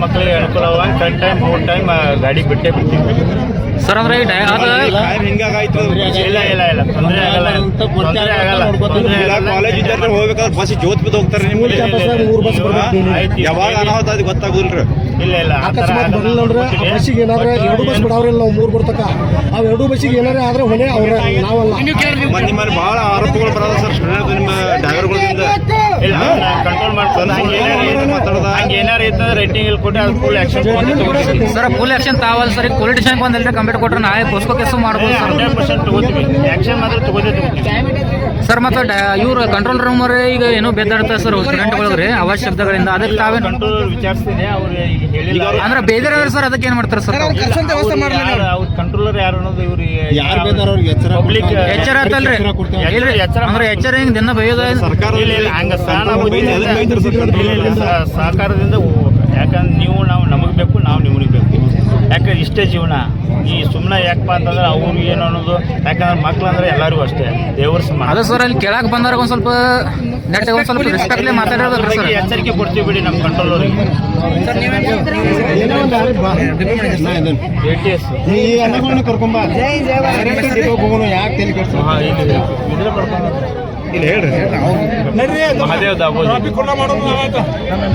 ಮಕ್ಕಳಿಗೆ ಅನುಕೂಲವಾಗಿ correct time 3 time ಗಾಡಿ ಬಿಟ್ಟೇ ಬಿಡ್ತೀವಿ ಸರ್. ಅಂದ್ರೆ ಹಿಂಗಾಗಾಯ್ತು ಇಲ್ಲ ತೊಂದರೆ ಆಗಲ್ಲ ಕಾಲೇಜ್ ಇದ್ದರೆ ಹೋಗ್ಬೇಕಾದ್ರೆ ಬಸ್ ಜೋತ್ ಬಿದ್ದು ಹೋಗ್ತಾರೆ ನಿಮ್ಗೆ ಯಾವಾಗ ಅನಾಹುತ ಅದು ಗೊತ್ತಾಗುದಿಲ್ರಿ. ಇಲ್ಲ ಅಕಸ್ಮಾತ್ ಬರಲಿಲ್ಲ ಅಂದ್ರೆ ಬಸ್ಸಿಗೆ ಏನಾದ್ರೆ 2 ಬಸ್ ಬಿಡವ್ರಿಲ್ಲ ನಾವು 3 ಬರ್ತಕ್ಕ ಅವು 2 ಬಸ್ಸಿಗೆ ಏನಾದ್ರೆ ಆದ್ರೆ ಹೊಣೆ ಅವ್ರ ನಾವಲ್ಲ. ನಿಮ್ಮಲ್ಲಿ ಬಹಳ ಆರೋಪಗಳು ಬರೋದು ಸರ್ ಸ್ಟೂಡೆಂಟ್ ನಿಮ್ಮ ಡ್ರೈವರ್ಗಳಿಂದ. ಇಲ್ಲ ಕಂಟ್ರೋಲ್ ಮಾಡ್ಕೊಂಡು ಹಂಗೆ ಏನಾರು ಇತ್ತಂದ್ರೆ ರೇಟಿಂಗ್ ಇಲ್ಲಿ ಕೊಟ್ಟು ಅದು ಫುಲ್ ಆಕ್ಷನ್ ತಗೋತೀವಿ ಸರ್. ಫುಲ್ ಆಕ್ಷನ್ ತಾವಲ್ಲ ಸರ್. ಈಗ ಪೊಲೀಸ್ ಸ್ಟೇಷನ್ಗೆ ಒಂದು ಕಂಪ್ಲೇಂಟ್ ಕೊಟ್ಟರೆ ನಾಳೆ ಪೋಸ್ಕೋ ಕೇಸು ಮಾಡ್ಬೋದು ಸರ್. 100% ತಗೋತೀವಿ. ಆಕ್ಷನ್ ಮಾತ್ರ ತಗೋತೀವಿ ಸರ್. ಮತ್ತೆ ಇವ್ರು ಕಂಟ್ರೋಲ್ ರೂಮ್ ಅವ್ರೆ ಈಗ ಏನೋ ಬೆದ್ದಾಡ್ತಾರೆ ಸರ್ ಸ್ಟೂಡೆಂಟ್ಗಳಿಗೆ ಅವಶ್ಯಕತೆಗಳಿಂದ. ಅದಕ್ಕೆ ತಾವೇ ಕಂಟ್ರೋಲ್ ವಿಚಾರಿಸ್ತೀನಿ. ಅವ್ರು ಈಗ ಹೇಳಿಲ್ಲ ಅಂದ್ರೆ ಬೇಜಾರ ಸರ್. ಅದಕ್ಕೆ ಏನು ಮಾಡ್ತಾರೆ ಸರ್? ಅವ್ರ ಕಂಟ್ರೋಲರ್ ಯಾರು ಅನ್ನೋದು ಇವ್ರಿಗೆ ಯಾರು ಬೇದಾರ ಅವ್ರಿಗೆ ಪಬ್ಲಿಕ್ ಎಚ್ಚರ ಆತಲ್ರಿ. ಅಂದ್ರೆ ಎಚ್ಚರ ಹಿಂಗೆ ದಿನ ಬೈಯೋದ ಸರ್ಕಾರ ಹಂಗ ಸಹಕಾರದಿಂದ ಯಾಕಂದ್ರೆ ನೀವು ನಾವು ನಮಗೆ ಬೇಕು, ನಾವು ನಿಮಗೆ ಬೇಕು. ಯಾಕಂದ್ರೆ ಇಷ್ಟೇ ಜೀವನ. ಈ ಸುಮ್ಮನೆ ಯಾಕಪ್ಪ ಅಂತಂದ್ರೆ ಅವ್ರಿಗೆ ಏನು ಅನ್ನೋದು. ಯಾಕಂದ್ರೆ ಮಕ್ಳು ಅಂದ್ರೆ ಎಲ್ಲರಿಗೂ ಅಷ್ಟೇ ದೇವ್ರ ಸಮಾನ. ಅದ ಸರ್. ಅಲ್ಲಿ ಕೆಳಗೆ ಬಂದಾಗ ಒಂದು ಸ್ವಲ್ಪ ನೆಟ್ಟಿಗೆ ಒಂದು ಸ್ವಲ್ಪ ರೆಸ್ಪೆಕ್ಟ್ಲಿ ಮಾತಾಡೋದು ಸರ್. ಎಚ್ಚರಿಕೆ ಕೊಡ್ತೀವಿ ಬಿಡಿ ನಮ್ಮ ಕಂಟ್ರೋಲ್ ಅವರಿಗೆ. ATS ಈ ಅನ್ನಗಳನ್ನ ಕರ್ಕೊಂಬ ಯಾಕೆ ತಲೆ ಕೆಡ್ಸೋದು? ಇಲ್ಲ ಹೇಳ್ರಿ ಮಹಾದೇವ್ ದಾಬೋಜಿ